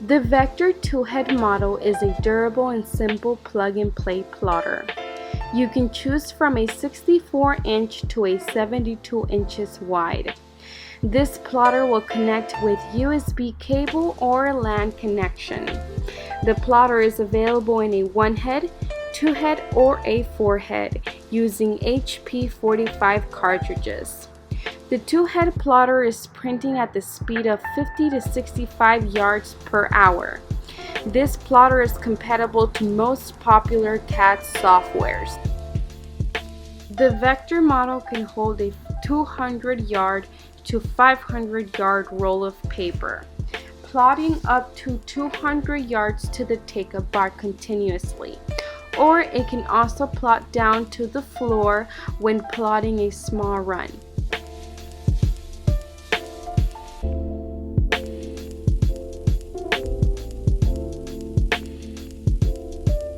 The Vector 2-head model is a durable and simple plug-and-play plotter. You can choose from a 64-inch to a 72 inches wide. This plotter will connect with USB cable or LAN connection. The plotter is available in a 1-head, 2-head, or a 4-head using HP 45 cartridges. The 2-head plotter is printing at the speed of 50 to 65 yards per hour. This plotter is compatible to most popular CAD softwares. The Vector model can hold a 200-yard to 500-yard roll of paper, plotting up to 200 yards to the take-up bar continuously, or it can also plot down to the floor when plotting a small run.